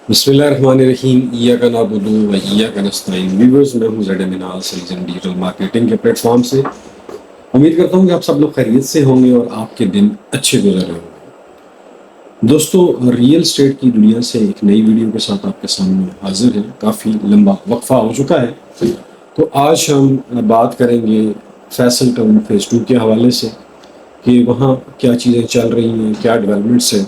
बिस्मिल्लाहिर्रहमानिर्रहीम इय्याका नअबुदु व इय्याका नस्तईन। व्यूअर्स, मैं हूं ज़ेड मिनाल सेल्स डिजिटल मार्केटिंग के प्लेटफॉर्म से। उम्मीद करता हूं कि आप सब लोग खैरियत से होंगे और आपके दिन अच्छे गुजर रहे होंगे। दोस्तों, रियल एस्टेट की दुनिया से एक नई वीडियो के साथ आपके सामने हाजिर हैं। काफ़ी लंबा वक्फा हो चुका है, तो आज हम बात करेंगे फैसल टाउन फेज़ 2 के हवाले से कि वहाँ क्या चीज़ें चल रही हैं, क्या डेवलपमेंट्स है।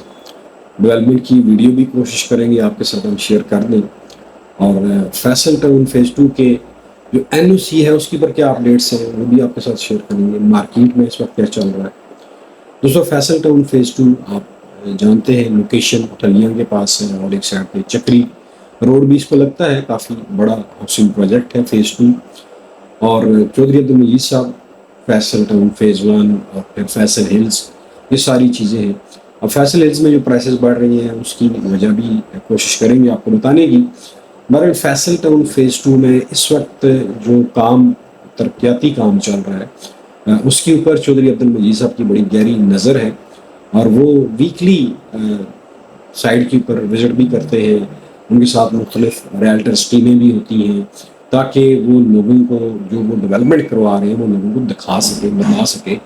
डेवलपमेंट की वीडियो भी कोशिश करेंगे आपके साथ हम शेयर कर दें, और फैसल टाउन फेज़ 2 के जो एनओसी है उसके ऊपर क्या अपडेट्स हैं वो भी आपके साथ शेयर करेंगे। मार्केट में इस वक्त क्या चल रहा है। दोस्तों, फैसल टाउन फेज़ 2 आप जानते हैं लोकेशन टलियां के पास है और एक साइड पे चक्री रोड भी इसको लगता है। काफ़ी बड़ा हाउसिंग प्रोजेक्ट है फेज़ 2। और चौधरी अब्दुल मजीद साहब, फैसल टाउन फेज़ 1 और फिर फैसल हिल्स, ये सारी चीज़ें हैं। अब फैसल हिल्स में जो प्राइसेस बढ़ रही हैं उसकी वजह भी कोशिश करेंगे आपको बताने की। बहरहाल फैसल टाउन फेज़ 2 में इस वक्त जो काम तरक्याती काम चल रहा है उसके ऊपर चौधरी अब्दुल मजीद साहब की बड़ी गहरी नज़र है, और वो वीकली साइट के ऊपर विज़िट भी करते हैं। उनके साथ मुख्तलिफ रियल्टर्स टीमें भी होती हैं ताकि वो लोगों को जो वो डेवलपमेंट करवा रहे हैं वो लोगों को दिखा सके, बता सके।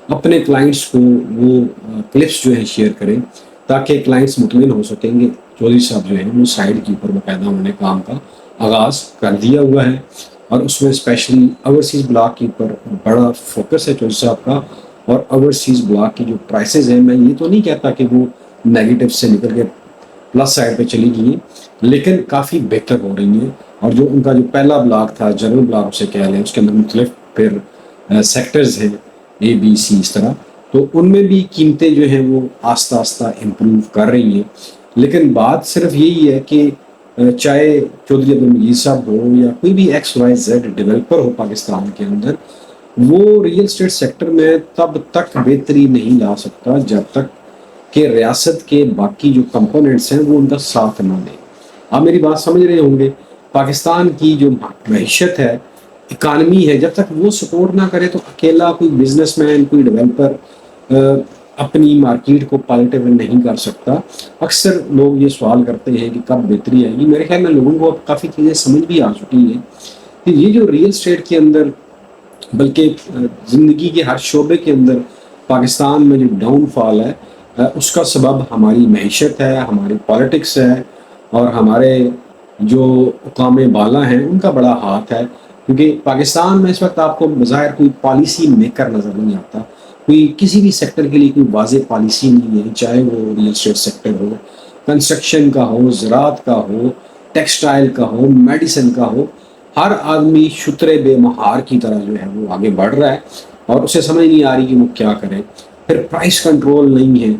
अपने क्लाइंट्स को वो क्लिप्स जो है शेयर करें ताकि क्लाइंट्स मुतमिन हो सकेंगे। चौधरी साहब जो है वो साइड के ऊपर बाकायदा उन्होंने काम का आगाज़ कर दिया हुआ है, और उसमें स्पेशली ओवरसीज़ ब्लॉक के ऊपर बड़ा फोकस है चौधरी साहब का। और ओवरसीज़ ब्लॉक की जो प्राइसेस हैं, मैं ये तो नहीं कहता कि वो नेगेटिव से निकल के प्लस साइड पे चली गई हैं, लेकिन काफ़ी बेहतर हो रही हैं। और जो उनका जो पहला ब्लॉक था, जनरल ब्लॉक उसे कह लें, उसके अंदर मुख्तलिफ फिर सेक्टर्स हैं ए बी सी इस तरह, तो उनमें भी कीमतें जो हैं वो आस्ता आस्ता इम्प्रूव कर रही हैं। लेकिन बात सिर्फ यही है कि चाहे चौधरी अब्दुल मजीद साहब हो या कोई भी XYZ डेवलपर हो पाकिस्तान के अंदर, वो रियल स्टेट सेक्टर में तब तक बेहतरी नहीं ला सकता जब तक कि रियासत के बाकी जो कंपोनेंट्स हैं वो उनका साथ ना दें। आप मेरी बात समझ रहे होंगे। पाकिस्तान की जो मईशत है, इकानमी है, जब तक वो सपोर्ट ना करे तो अकेला कोई बिजनेसमैन, कोई डेवलपर अपनी मार्केट को पॉजिटिव नहीं कर सकता। अक्सर लोग ये सवाल करते हैं कि कब बेहतरी आएगी। मेरे ख्याल में लोगों को अब काफ़ी चीज़ें समझ भी आ चुकी हैं कि ये जो रियल स्टेट के अंदर, बल्कि ज़िंदगी के हर शोबे के अंदर पाकिस्तान में जो डाउनफॉल है उसका सबब हमारी मईशत है, हमारी पॉलिटिक्स है, और हमारे जो हुकाम बाला हैं उनका बड़ा हाथ है। क्योंकि पाकिस्तान में इस वक्त आपको बज़ाहिर कोई पॉलिसी मेकर नज़र नहीं आता। कोई किसी भी सेक्टर के लिए कोई वाज़ेह पॉलिसी नहीं है, चाहे वो रियल स्टेट सेक्टर हो, कंस्ट्रक्शन का हो, ज़राअत का हो, टेक्सटाइल का हो, मेडिसिन का हो। हर आदमी शुतरे बेमहार की तरह जो है वो आगे बढ़ रहा है, और उसे समझ नहीं आ रही कि वो क्या करे। फिर प्राइस कंट्रोल नहीं है,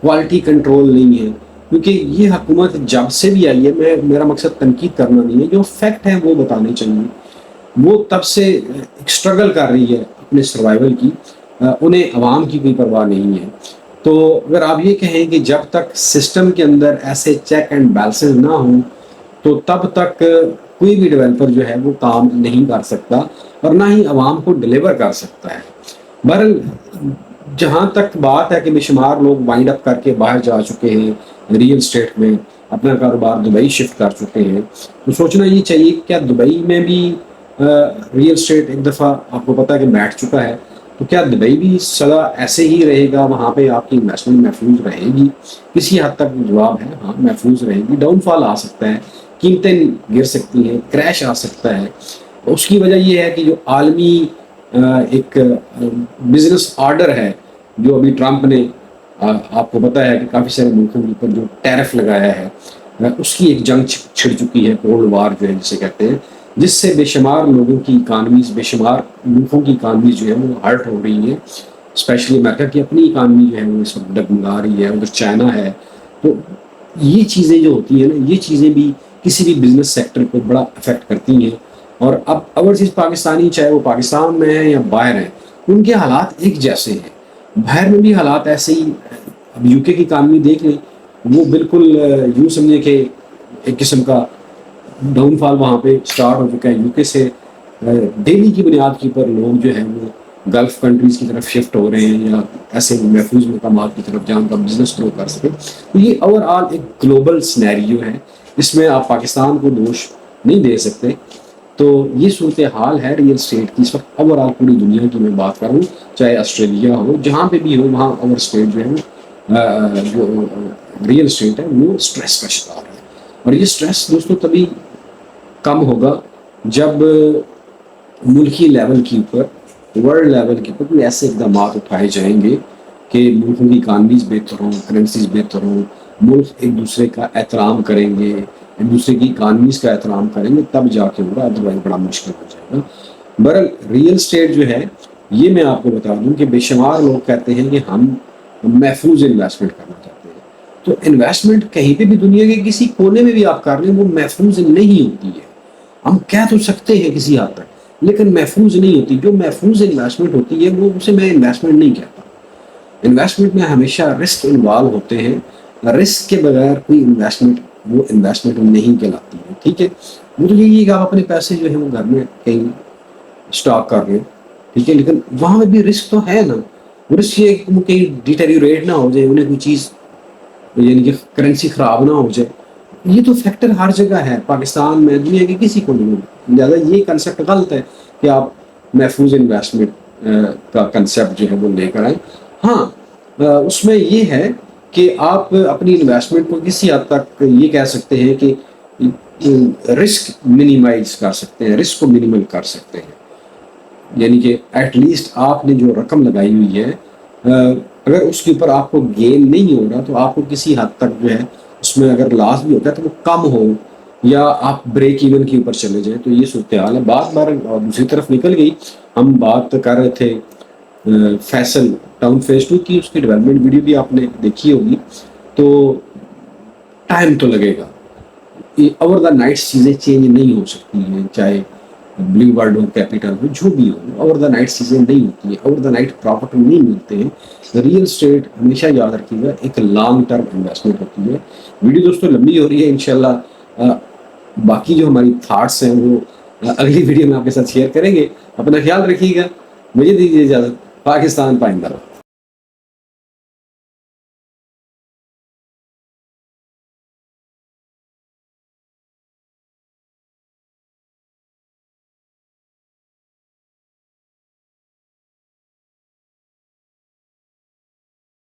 क्वालिटी कंट्रोल नहीं है, क्योंकि ये हुकूमत जब से भी आई है, मेरा मकसद तनकीद करना नहीं है, जो फैक्ट है वो बताने चाहिए। वो तब से स्ट्रगल कर रही है अपने सर्वाइवल की। उन्हें आवाम की कोई परवाह नहीं है। तो अगर आप ये कहें कि जब तक सिस्टम के अंदर ऐसे चेक एंड बैलेंसेस ना हों तो तब तक कोई भी डेवलपर जो है वो काम नहीं कर सकता, और ना ही आवाम को डिलीवर कर सकता है। बहरहाल, जहाँ तक बात है कि बेशुमार लोग वाइंड अप करके बाहर जा चुके हैं, रियल स्टेट में अपना कारोबार दुबई शिफ्ट कर चुके हैं, तो सोचना ये चाहिए कि क्या दुबई में भी रियल स्टेट एक दफ़ा आपको पता है कि बैठ चुका है, तो क्या दुबई भी सदा ऐसे ही रहेगा, वहाँ पे आपकी इन्वेस्टमेंट महफूज रहेगी? किसी हद तक जवाब है हाँ, महफूज रहेगी। डाउनफॉल आ सकता है, कीमतें गिर सकती हैं, क्रैश आ सकता है। उसकी वजह यह है कि जो आलमी एक बिजनेस ऑर्डर है जो अभी ट्रंप ने, आपको पता है कि काफ़ी सारे मुल्कों के ऊपर जो टैरिफ लगाया है, उसकी एक जंग छिड़ चुकी है, कोल्ड वार जो है जिसे कहते हैं, जिससे बेशुमार लोगों की इकानमीज, बेशुमार मुल्कों की इकानमी जो है वो हर्ट हो रही है। स्पेशली अमेरिका की अपनी इकानमी जो है वो इस वक्त डगमगा रही है, उधर चाइना है। तो ये चीज़ें जो होती हैं ना, ये चीज़ें भी किसी भी बिजनेस सेक्टर को बड़ा अफेक्ट करती हैं। और अब ओवरसीज़ पाकिस्तानी, चाहे वो पाकिस्तान में है या बाहर हैं, उनके हालात एक जैसे हैं। बाहर में भी हालात ऐसे ही। अब यूके की इकानमी देख लें, वो बिल्कुल यूँ समझे कि एक किस्म का डाउनफॉल वहाँ पे स्टार्ट हो चुका है। यूके से डेली की बुनियाद के ऊपर लोग जो है वो गल्फ कंट्रीज़ की तरफ शिफ्ट हो रहे हैं, या ऐसे महफूज मकामात की तरफ जहाँ उनका बिजनेस ग्रो कर सके। तो ये ओवरऑल एक ग्लोबल सिनेरियो है। اس میں آپ پاکستان کو دوش نہیں دے سکتے. تو یہ صورتحال ہے ریئل اسٹیٹ کی اس وقت. اوور آل پوری دنیا کی میں بات کروں, چاہے آسٹریلیا ہو, جہاں پہ بھی ہو, وہاں اوور اسٹیٹ جو ہے جو ریئل اسٹیٹ ہے وہ اسٹریس کا شکار ہے. اور یہ اسٹریس دوستوں تبھی کم ہوگا جب ملکی لیول کے اوپر, ورلڈ لیول کے اوپر کوئی ایسے اقدامات اٹھائے جائیں گے کہ ملکوں کی اکانمیز بہتر ہوں, کرنسیز بہتر ہوں, ملک ایک دوسرے کا احترام کریں گے, ایک دوسرے کی اکانمیز کا احترام کریں گے, تب جا کے ہوگا, ادروائز بڑا مشکل ہو جائے گا. بہرحال ریئل اسٹیٹ جو ہے یہ میں آپ کو بتا دوں کہ بے شمار لوگ کہتے ہیں کہ ہم محفوظ انویسٹمنٹ کرنا چاہتے ہیں. تو انویسٹمنٹ کہیں پہ بھی دنیا کے کسی کونے میں بھی آپ کر لیں وہ محفوظ نہیں ہوتی ہے. ہم کہہ تو سکتے ہیں کسی حد تک, لیکن محفوظ نہیں ہوتی. جو محفوظ انویسٹمنٹ ہوتی ہے وہ اسے میں انویسٹمنٹ نہیں کہتا. انویسٹمنٹ میں ہمیشہ رسک انوالو ہوتے ہیں. رسک کے بغیر کوئی انویسٹمنٹ وہ انویسٹمنٹ نہیں کہلاتی ہے. ٹھیک ہے, وہ تو یہی ہے کہ آپ اپنے پیسے جو ہے وہ گھر میں کہیں اسٹاک کر لیں, ٹھیک ہے, لیکن وہاں میں بھی رسک تو ہے نا. رسک یہ کہ وہ کہیں ڈیٹیریوریٹ نہ ہو جائے, انہیں کوئی چیز یعنی کہ کرنسی خراب نہ ہو جائے. یہ تو فیکٹر ہر جگہ ہے, پاکستان میں, دنیا کے کسی کو نہیں. لہٰذا یہ کنسیپٹ غلط ہے کہ آپ محفوظ انویسٹمنٹ کا کنسیپٹ جو ہے وہ لے کر آئیں. ہاں, اس میں یہ ہے کہ آپ اپنی انویسٹمنٹ کو کسی حد تک یہ کہہ سکتے ہیں کہ رسک منیمائز کر سکتے ہیں, رسک کو منیمل کر سکتے ہیں. یعنی کہ ایٹ لیسٹ آپ نے جو رقم لگائی ہوئی ہے اگر اس کے اوپر آپ کو گین نہیں ہو رہا تو آپ کو کسی حد تک جو ہے اس میں اگر لاس بھی ہوتا ہے تو وہ کم ہو, یا آپ بریک ایون کے اوپر چلے جائیں. تو یہ صورتحال ہے. بات بار دوسری طرف نکل گئی. ہم بات کر رہے تھے فیصل ٹاؤن فیز 2 کی, اس کی ڈیولپمنٹ ویڈیو بھی آپ نے دیکھی ہوگی. تو ٹائم تو لگے گا, اوور دا نائٹ چیزیں چینج نہیں ہو سکتی ہیں, چاہے بلیو برڈ ہو, کیپیٹل ہو, جو بھی ہو, اوور دا نائٹ چیزیں نہیں ہوتی ہیں, اوور دا نائٹ پروفٹ نہیں ملتے ہیں. ریئل اسٹیٹ ہمیشہ یاد رکھیے گا ایک لانگ ٹرم انویسٹمنٹ ہوتی ہے. ویڈیو دوستوں لمبی ہو رہی ہے, انشاءاللہ باقی جو ہماری تھاٹس ہیں وہ اگلی ویڈیو میں آپ کے ساتھ شیئر کریں گے. اپنا خیال رکھیے گا, مجھے دیجیے اجازت. پاکستان پائندہ.